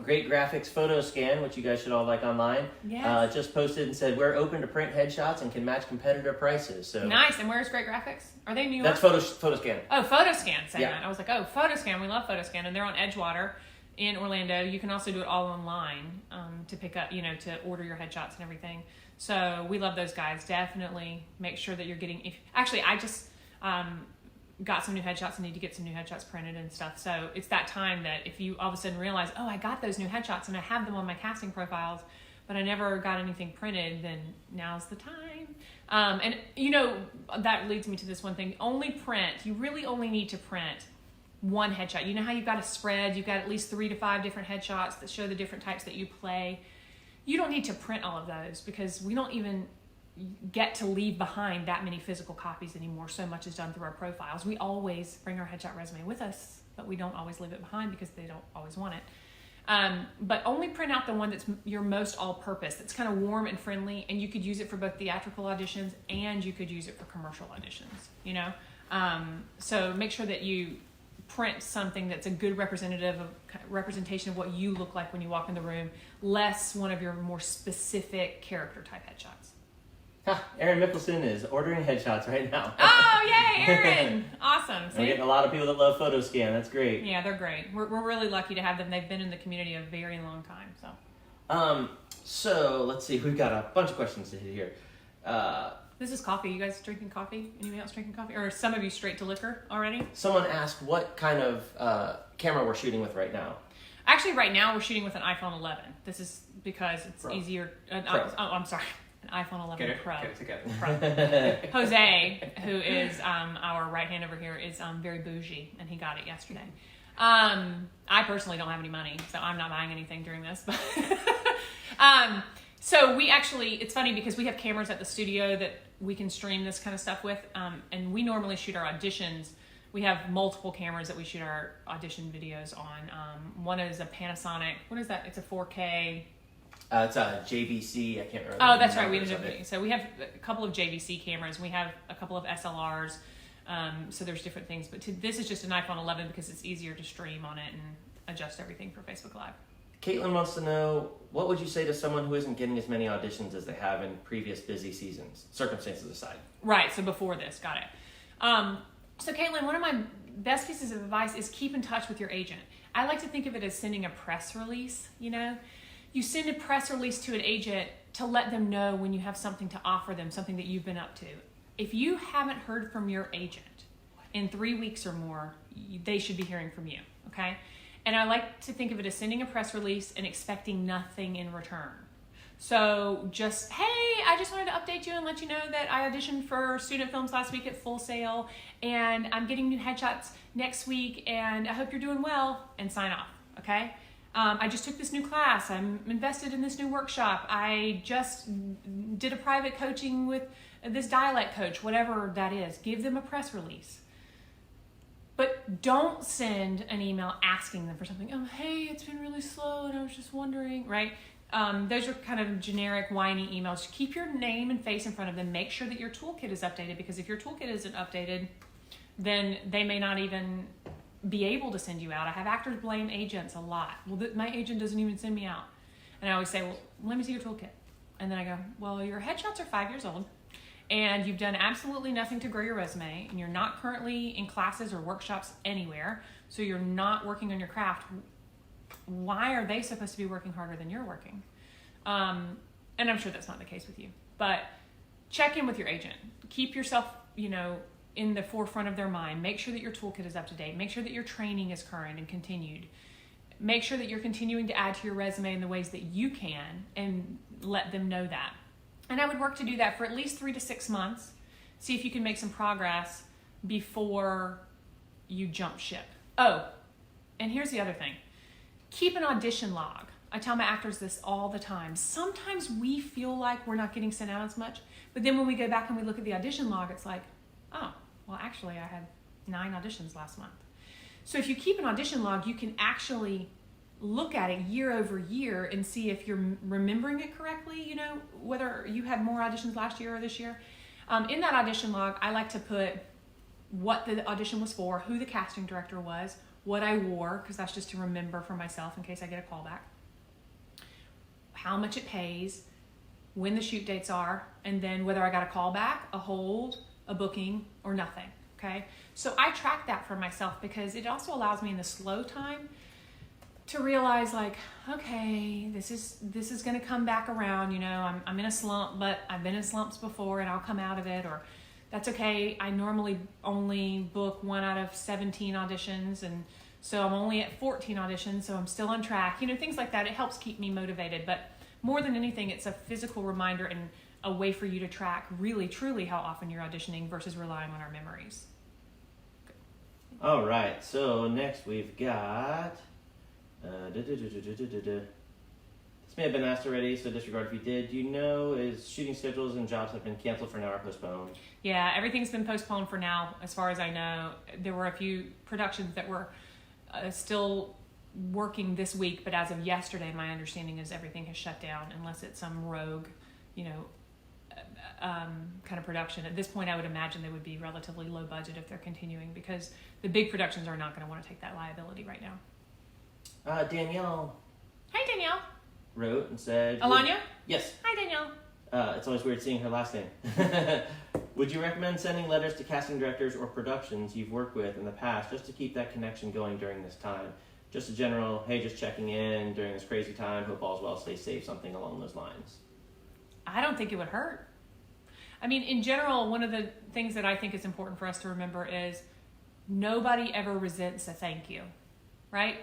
Great graphics PhotoScan, which you guys should all like online. Yes. Just posted and said, we're open to print headshots and can match competitor prices. So nice. And where's Great Graphics? Are they in New York? That's PhotoScan. Oh, PhotoScan. Saying Yeah. that. I was like, oh, PhotoScan. We love PhotoScan. And they're on Edgewater in Orlando. You can also do it all online to pick up, to order your headshots and everything. So we love those guys. Definitely make sure that you're getting... Actually, I just... got some new headshots and need to get some new headshots printed and stuff. So it's that time that if you all of a sudden realize, oh, I got those new headshots and I have them on my casting profiles, but I never got anything printed, then now's the time. And that leads me to this one thing. You really only need to print one headshot. You know how you've got a spread, you've got at least 3 to 5 different headshots that show the different types that you play. You don't need to print all of those because we don't even get to leave behind that many physical copies anymore. So much is done through our profiles. We always bring our headshot resume with us, but we don't always leave it behind because they don't always want it. But only print out the one that's your most all-purpose, that's kind of warm and friendly, and you could use it for both theatrical auditions and you could use it for commercial auditions, So make sure that you print something that's a good representation of what you look like when you walk in the room, less one of your more specific character type headshots. Aaron Mickelson is ordering headshots right now. Oh, yay, Aaron! Awesome. We're getting a lot of people that love PhotoScan. That's great. Yeah, they're great. We're really lucky to have them. They've been in the community a very long time. So let's see. We've got a bunch of questions to hit here. This is coffee. You guys drinking coffee? Anybody else drinking coffee? Or some of you straight to liquor already? Someone asked what kind of camera we're shooting with right now. Actually, right now we're shooting with an iPhone 11. This is because it's easier. I'm sorry. An iPhone 11 Pro. Get it together. Jose, who is our right hand over here, is very bougie, and he got it yesterday. I personally don't have any money, so I'm not buying anything during this. But so we actually, it's funny because we have cameras at the studio that we can stream this kind of stuff with, and we normally shoot our auditions. We have multiple cameras that we shoot our audition videos on. One is a Panasonic. What is that? It's a 4K. It's a JVC. I can't remember. Oh, that's right. We ended up doing. So we have a couple of JVC cameras. We have a couple of SLRs. So there's different things. But this is just an iPhone 11 because it's easier to stream on it and adjust everything for Facebook Live. Caitlin wants to know, what would you say to someone who isn't getting as many auditions as they have in previous busy seasons, circumstances aside? Right. So before this, got it. So Caitlin, one of my best pieces of advice is keep in touch with your agent. I like to think of it as sending a press release, You send a press release to an agent to let them know when you have something to offer them, something that you've been up to. If you haven't heard from your agent in 3 weeks or more, they should be hearing from you, okay? And I like to think of it as sending a press release and expecting nothing in return. So just, hey, I just wanted to update you and let you know that I auditioned for student films last week at Full Sail, and I'm getting new headshots next week, and I hope you're doing well, and sign off, okay? I just took this new class. I'm invested in this new workshop. I just did a private coaching with this dialect coach, whatever that is. Give them a press release. But don't send an email asking them for something. Oh, hey, it's been really slow and I was just wondering, right? Those are kind of generic, whiny emails. Keep your name and face in front of them. Make sure that your toolkit is updated, because if your toolkit isn't updated, then they may not even be able to send you out. I have actors blame agents a lot. Well, my agent doesn't even send me out. And I always say, well, let me see your toolkit. And then I go, well, your headshots are 5 years old and you've done absolutely nothing to grow your resume, and you're not currently in classes or workshops anywhere, so you're not working on your craft. Why are they supposed to be working harder than you're working? And I'm sure that's not the case with you, but check in with your agent. Keep yourself, in the forefront of their mind. Make sure that your toolkit is up to date. Make sure that your training is current and continued. Make sure that you're continuing to add to your resume in the ways that you can, and let them know that. And I would work to do that for at least 3 to 6 months. See if you can make some progress before you jump ship. Oh, and here's the other thing. Keep an audition log. I tell my actors this all the time. Sometimes we feel like we're not getting sent out as much, but then when we go back and we look at the audition log, it's like, oh, well, actually I had 9 auditions last month. So if you keep an audition log, you can actually look at it year over year and see if you're remembering it correctly, whether you had more auditions last year or this year. In that audition log, I like to put what the audition was for, who the casting director was, what I wore, because that's just to remember for myself in case I get a callback, how much it pays, when the shoot dates are, and then whether I got a callback, a hold, a booking, or nothing, okay? So I track that for myself because it also allows me in the slow time to realize like, okay, this is going to come back around, you know, I'm in a slump, but I've been in slumps before and I'll come out of it, or that's okay. I normally only book 1 out of 17 auditions, and so I'm only at 14 auditions, so I'm still on track. You know, things like that. It helps keep me motivated, but more than anything, it's a physical reminder and a way for you to track really, truly how often you're auditioning versus relying on our memories. All right, so next we've got... This may have been asked already, so disregard if you did. Do you know is shooting schedules and jobs have been canceled for now or postponed? Yeah, everything's been postponed for now, as far as I know. There were a few productions that were still working this week, but as of yesterday, my understanding is everything has shut down unless it's some rogue, you know, kind of production. At this point, I would imagine they would be relatively low budget if they're continuing, because the big productions are not going to want to take that liability right now. Danielle. Hi, Danielle. Wrote and said... Alanya? Yes. Hi, Danielle. It's always weird seeing her last name. Would you recommend sending letters to casting directors or productions you've worked with in the past just to keep that connection going during this time? Just a general, hey, just checking in during this crazy time, hope all's well, stay safe, something along those lines. I don't think it would hurt. I mean, in general, one of the things that I think is important for us to remember is nobody ever resents a thank you, right?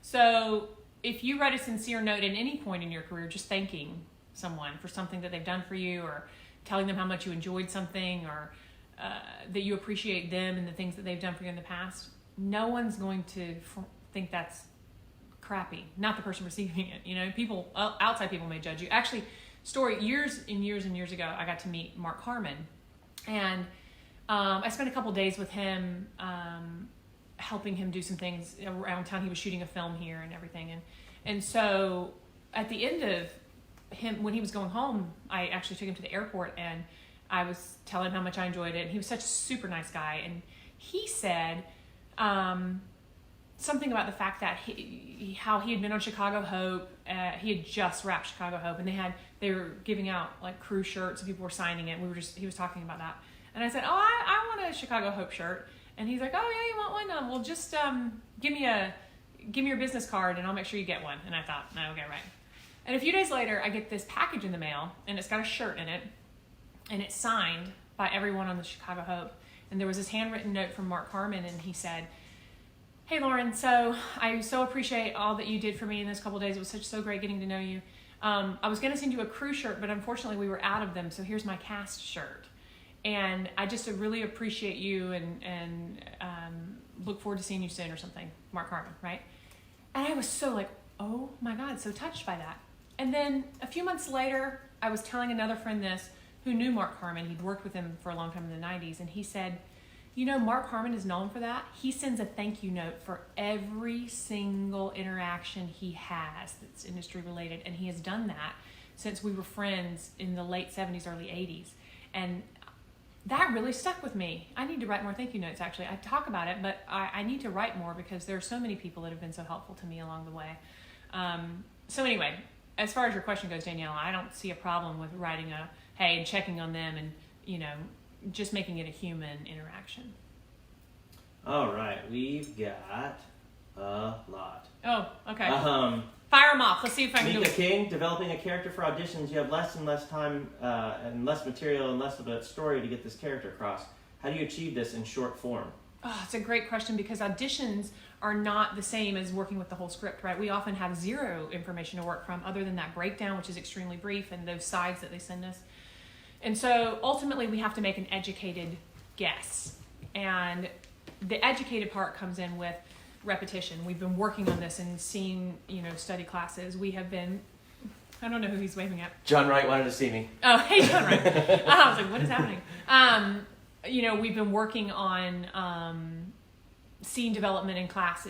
So if you write a sincere note at any point in your career, just thanking someone for something that they've done for you, or telling them how much you enjoyed something, or that you appreciate them and the things that they've done for you in the past, no one's going to think that's crappy. Not the person receiving it. You know, people, outside people may judge you. Actually, years and years ago, I got to meet Mark Harmon, and I spent a couple days with him, helping him do some things around town. He was shooting a film here and everything, and so at the end of him, when he was going home, I actually took him to the airport, and I was telling him how much I enjoyed it. And he was such a super nice guy, and he said something about the fact that how he had been on Chicago Hope. He had just wrapped Chicago Hope, and they were giving out like crew shirts, and people were signing it. He was talking about that, and I said, "Oh, I want a Chicago Hope shirt." And he's like, "Oh yeah, you want one? Well, just give me your business card, and I'll make sure you get one." And I thought, "No, okay, right." And a few days later, I get this package in the mail, and it's got a shirt in it, and it's signed by everyone on the Chicago Hope. And there was this handwritten note from Mark Harmon, and he said, "Hey Lauren, so I so appreciate all that you did for me in this couple of days. It was so great getting to know you. I was going to send you a crew shirt, but unfortunately we were out of them, so here's my cast shirt. And I just really appreciate you and look forward to seeing you soon," or something. Mark Harmon, right? And I was so like, oh my God, so touched by that. And then a few months later, I was telling another friend this who knew Mark Harmon. He'd worked with him for a long time in the 90s. And he said, "You know, Mark Harmon is known for that. He sends a thank you note for every single interaction he has that's industry related. And he has done that since we were friends in the late 70s, early 80s. And that really stuck with me. I need to write more thank you notes, actually. I talk about it, but I need to write more because there are so many people that have been so helpful to me along the way. So anyway, as far as your question goes, Danielle, I don't see a problem with writing a hey and checking on them and, you know, just making it a human interaction. All right, we've got a lot. Oh, okay. Fire them off. Let's see if I can do Mika it. King, developing a character for auditions. You have less and less time and less material and less of a story to get this character across. How do you achieve this in short form? Oh, it's a great question because auditions are not the same as working with the whole script, right? We often have zero information to work from other than that breakdown, which is extremely brief, and those sides that they send us. And so ultimately we have to make an educated guess. And the educated part comes in with repetition. We've been working on this and seeing, you know, study classes. We have been, I don't know who he's waving at. John Wright wanted to see me. Oh, hey, John Wright. I was like, what is happening? You know, we've been working on scene development in class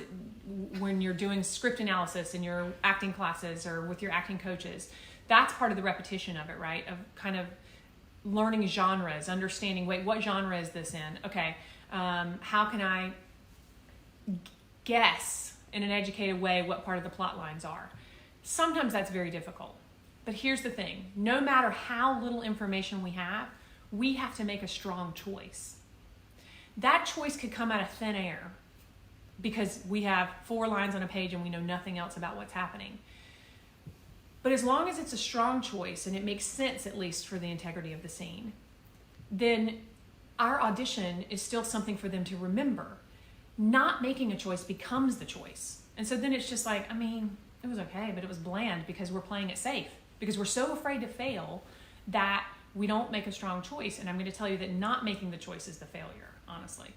when you're doing script analysis in your acting classes or with your acting coaches. That's part of the repetition of it, right? Of kind of learning genres, understanding, wait, what genre is this in? Okay, how can I guess in an educated way what part of the plot lines are? Sometimes that's very difficult. But here's the thing, no matter how little information we have to make a strong choice. That choice could come out of thin air because we have 4 lines on a page and we know nothing else about what's happening. But as long as it's a strong choice and it makes sense, at least for the integrity of the scene, then our audition is still something for them to remember. Not making a choice becomes the choice. And so then it's just like, I mean, it was okay, but it was bland because we're playing it safe. Because we're so afraid to fail that we don't make a strong choice. And I'm going to tell you that not making the choice is the failure, honestly.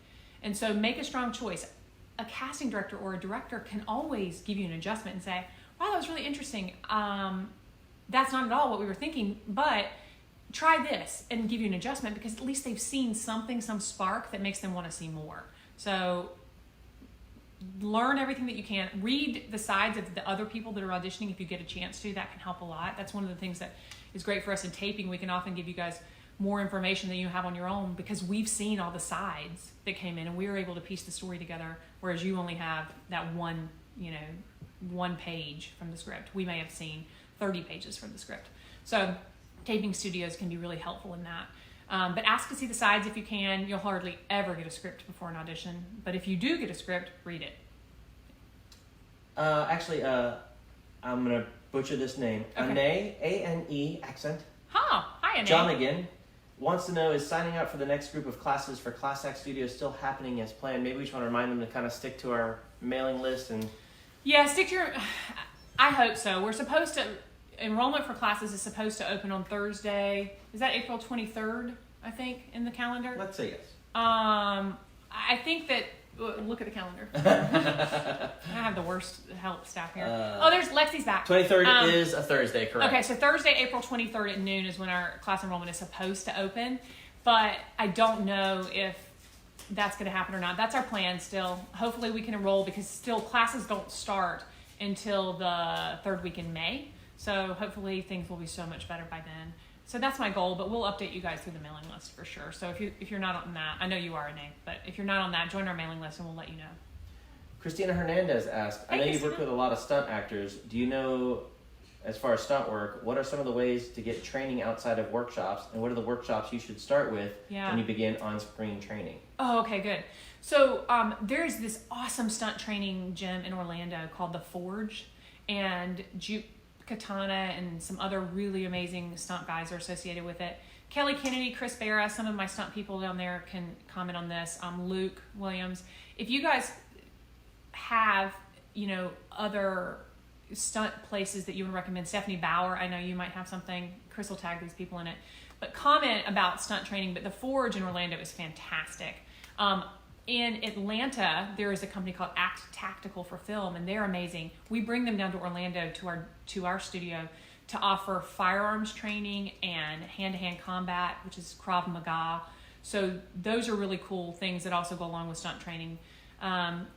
And so make a strong choice. A casting director or a director can always give you an adjustment and say, wow, that was really interesting. That's not at all what we were thinking, but try this, and give you an adjustment because at least they've seen something, some spark that makes them want to see more. So learn everything that you can. Read the sides of the other people that are auditioning if you get a chance to. That can help a lot. That's one of the things that is great for us in taping. We can often give you guys more information than you have on your own because we've seen all the sides that came in and we were able to piece the story together, whereas you only have that one page from the script. We may have seen 30 pages from the script. So taping studios can be really helpful in that. But ask to see the sides if you can. You'll hardly ever get a script before an audition. But if you do get a script, read it. I'm going to butcher this name. Okay. A-N-E, accent. Hi, Ane. Jonigan wants to know, is signing up for the next group of classes for ClassAct Studios still happening as planned? Maybe we just want to remind them to kind of stick to our mailing list and... Yeah, stick to your... I hope so. We're supposed to... Enrollment for classes is supposed to open on Thursday. Is that April 23rd, I think, in the calendar? Let's say yes. I think that... Look at the calendar. I have the worst help staff here. There's Lexi's back. 23rd is a Thursday, correct? Okay, so Thursday, April 23rd at noon is when our class enrollment is supposed to open. But I don't know if that's going to happen or not. That's our plan still. Hopefully we can enroll because still classes don't start until the 3rd week in May. So hopefully things will be so much better by then. So that's my goal, but we'll update you guys through the mailing list for sure. So if you're not on that, I know you are, Ane, but if you're not on that, join our mailing list and we'll let you know. Christina Hernandez asked, I know you've worked with a lot of stunt actors. Do you know, as far as stunt work, what are some of the ways to get training outside of workshops, and what are the workshops you should start with when you begin on-screen training? Oh, okay, good. So there's this awesome stunt training gym in Orlando called The Forge, and Katana and some other really amazing stunt guys are associated with it. Kelly Kennedy, Chris Barra, some of my stunt people down there can comment on this. Luke Williams. If you guys have, other stunt places that you would recommend, Stephanie Bauer, I know you might have something. Chris will tag these people in it. But comment about stunt training. But The Forge in Orlando is fantastic. In Atlanta, there is a company called Act Tactical for Film, and they're amazing. We bring them down to Orlando to our studio to offer firearms training and hand-to-hand combat, which is Krav Maga. So those are really cool things that also go along with stunt training. And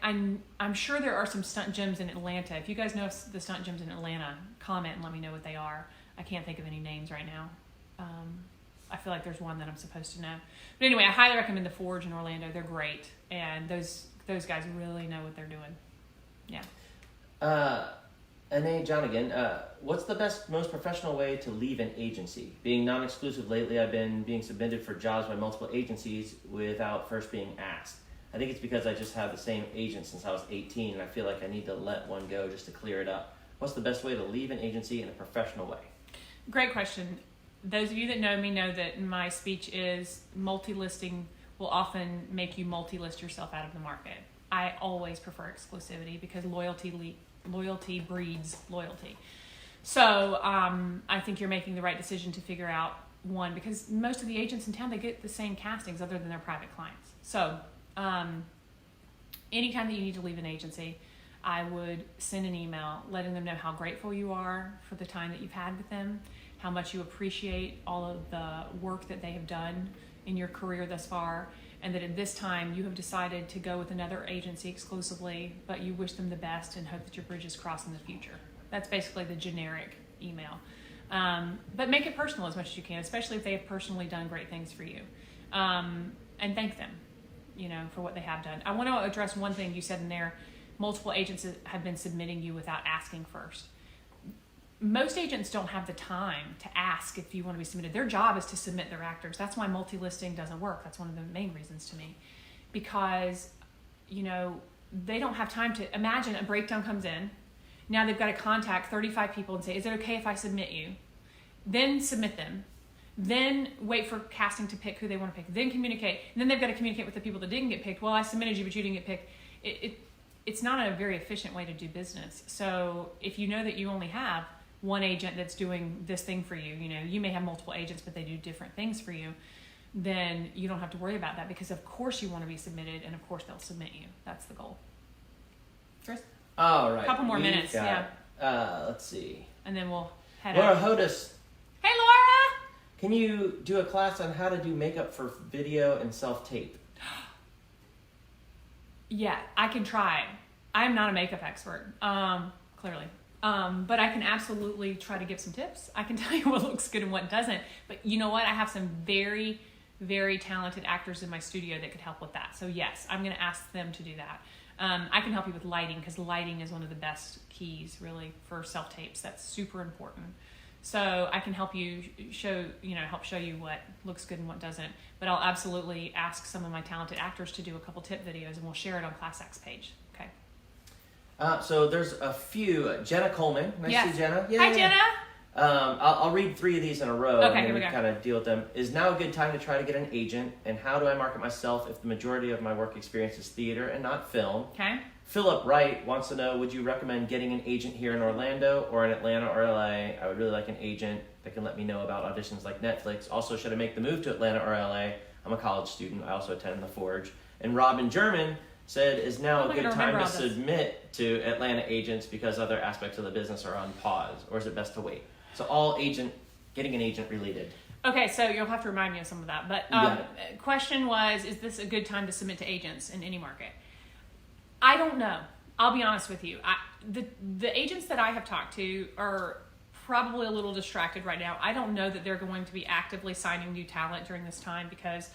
I'm sure there are some stunt gyms in Atlanta. If you guys know the stunt gyms in Atlanta, comment and let me know what they are. I can't think of any names right now. I feel like there's one that I'm supposed to know. But anyway, I highly recommend The Forge in Orlando. They're great. And those guys really know what they're doing. Yeah. Ane Jonigan, what's the best, most professional way to leave an agency? Being non-exclusive lately, I've been being submitted for jobs by multiple agencies without first being asked. I think it's because I just have the same agent since I was 18, and I feel like I need to let one go just to clear it up. What's the best way to leave an agency in a professional way? Great question. Those of you that know me know that my speech is multi-listing will often make you multi-list yourself out of the market. I always prefer exclusivity because loyalty breeds loyalty. So I think you're making the right decision to figure out one, because most of the agents in town, they get the same castings other than their private clients. So anytime that you need to leave an agency, I would send an email letting them know how grateful you are for the time that you've had with them, how much you appreciate all of the work that they have done in your career thus far, and that at this time you have decided to go with another agency exclusively, but you wish them the best and hope that your bridges cross in the future. That's basically the generic email. But make it personal as much as you can, especially if they have personally done great things for you. And thank them, for what they have done. I want to address one thing you said in there. Multiple agents have been submitting you without asking first. Most agents don't have the time to ask if you want to be submitted. Their job is to submit their actors. That's why multi-listing doesn't work. That's one of the main reasons to me. Because, they don't have time to imagine a breakdown comes in. Now they've got to contact 35 people and say, is it okay if I submit you? Then submit them. Then wait for casting to pick who they want to pick. Then communicate. And then they've got to communicate with the people that didn't get picked. Well, I submitted you, but you didn't get picked. It's not a very efficient way to do business. So if you know that you only have one agent that's doing this thing for you, you may have multiple agents, but they do different things for you, then you don't have to worry about that, because of course you want to be submitted, and of course they'll submit you. That's the goal. Chris? All right. A couple more minutes, yeah. Let's see. And then we'll head Laura out. Hodis, Hey, Laura! can you do a class on how to do makeup for video and self-tape? Yeah, I can try. I am not a makeup expert, clearly. But I can absolutely try to give some tips. I can tell you what looks good and what doesn't. But you know what? I have some very, very talented actors in my studio that could help with that. So yes, I'm going to ask them to do that. I can help you with lighting, because lighting is one of the best keys, really, for self-tapes. That's super important. So I can help you help show you what looks good and what doesn't. But I'll absolutely ask some of my talented actors to do a couple tip videos, and we'll share it on ClassAct's page. Okay. So there's a few. Jenna Coleman. Nice to see Jenna. Yay. Hi, Jenna. I'll read 3 of these in a row, Okay, and here we then go. kind of deal with them. Is now a good time to try to get an agent? And how do I market myself if the majority of my work experience is theater and not film? Okay. Philip Wright wants to know, would you recommend getting an agent here in Orlando or in Atlanta or LA? I would really like an agent that can let me know about auditions like Netflix. Also, should I make the move to Atlanta or LA? I'm a college student. I also attend the Forge. And Robin German said, is now a good time to submit to Atlanta agents because other aspects of the business are on pause, or is it best to wait? So all getting an agent related. Okay, so you'll have to remind me of some of that. But question was, is this a good time to submit to agents in any market? I don't know. I'll be honest with you. The agents that I have talked to are probably a little distracted right now. I don't know that they're going to be actively signing new talent during this time, because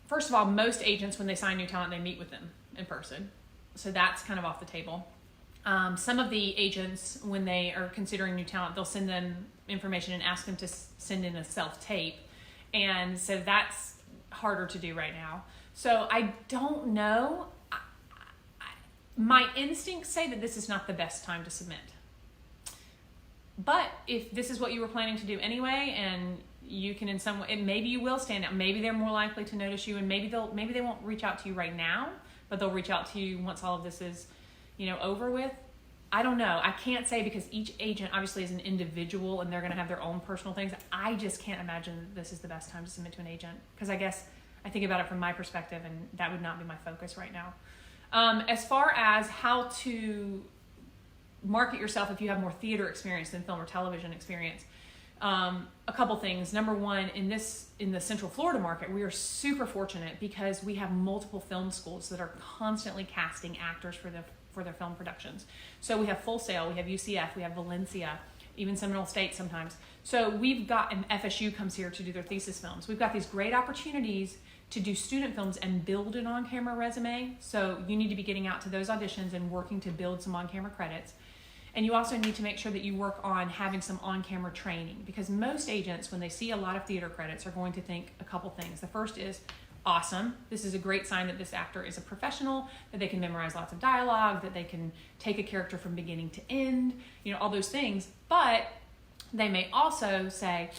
first of all, most agents, when they sign new talent, they meet with them in person. So that's kind of off the table. Some of the agents, when they are considering new talent, they'll send them information and ask them to send in a self-tape. And so that's harder to do right now. So I don't know. My instincts say that this is not the best time to submit. But if this is what you were planning to do anyway, and you can in some way, maybe you will stand out. Maybe they're more likely to notice you, and maybe they won't reach out to you right now, but they'll reach out to you once all of this is, over with. I don't know. I can't say, because each agent obviously is an individual and they're going to have their own personal things. I just can't imagine that this is the best time to submit to an agent, because I guess I think about it from my perspective, and that would not be my focus right now. As far as how to market yourself if you have more theater experience than film or television experience, a couple things. Number one, in the Central Florida market, we are super fortunate because we have multiple film schools that are constantly casting actors for their film productions. So we have Full Sail, we have UCF, we have Valencia, even Seminole State sometimes. So we've got, and FSU comes here to do their thesis films. We've got these great opportunities to do student films and build an on-camera resume. So you need to be getting out to those auditions and working to build some on-camera credits. And you also need to make sure that you work on having some on-camera training, because most agents, when they see a lot of theater credits, are going to think a couple things. The first is, awesome, this is a great sign that this actor is a professional, that they can memorize lots of dialogue, that they can take a character from beginning to end, all those things. But they may also say,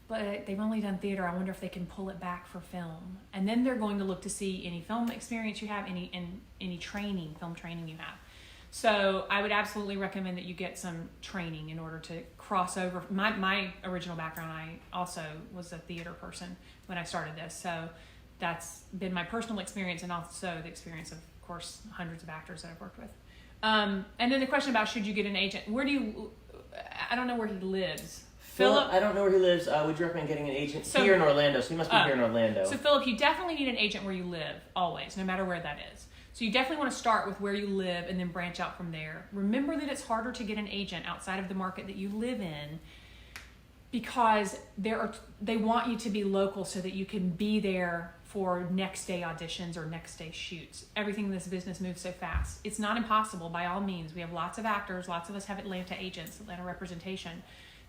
but they've only done theater, I wonder if they can pull it back for film. And then they're going to look to see any film experience you have, any training, film training you have. So I would absolutely recommend that you get some training in order to cross over. My original background, I also was a theater person when I started this. So that's been my personal experience, and also the experience of course, hundreds of actors that I've worked with. And then the question about should you get an agent? I don't know where he lives. Philip? I don't know where he lives. Would you recommend getting an agent here in Orlando? So he must be here in Orlando. So Philip, you definitely need an agent where you live, always, no matter where that is. So you definitely want to start with where you live and then branch out from there. Remember that it's harder to get an agent outside of the market that you live in because they want you to be local so that you can be there for next day auditions or next day shoots. Everything in this business moves so fast. It's not impossible by all means. We have lots of actors. Lots of us have Atlanta agents, Atlanta representation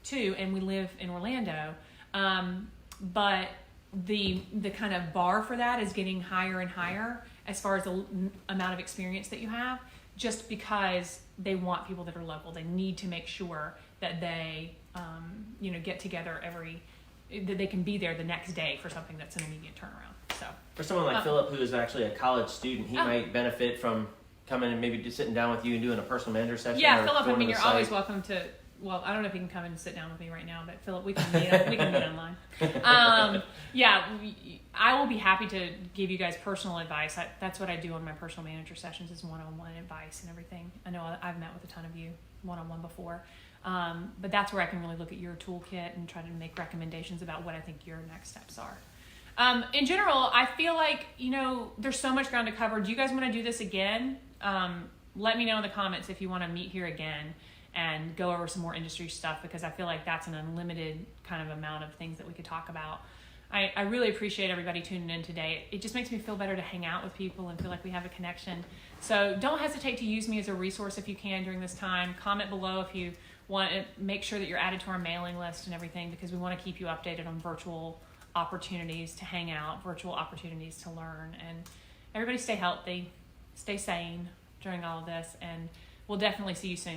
too, and we live in Orlando. But the kind of bar for that is getting higher and higher as far as the amount of experience that you have, just because they want people that are local. They need to make sure that they get together that they can be there the next day for something that's an immediate turnaround. So for someone like Philip, who is actually a college student, he might benefit from coming and maybe just sitting down with you and doing a personal manager session. Yeah, Philip, I mean, you're always welcome to. Well, I don't know if you can come and sit down with me right now, but Philip, we can meet online. I will be happy to give you guys personal advice. That's what I do on my personal manager sessions, is one-on-one advice and everything. I know I've met with a ton of you one-on-one before, but that's where I can really look at your toolkit and try to make recommendations about what I think your next steps are. In general, I feel like, there's so much ground to cover. Do you guys want to do this again? Let me know in the comments if you want to meet here again and go over some more industry stuff, because I feel like that's an unlimited kind of amount of things that we could talk about. I really appreciate everybody tuning in today. It just makes me feel better to hang out with people and feel like we have a connection. So don't hesitate to use me as a resource if you can during this time. Comment below if you want to make sure that you're added to our mailing list and everything, because we want to keep you updated on virtual opportunities to hang out, virtual opportunities to learn. And everybody stay healthy, stay sane during all of this, and we'll definitely see you soon.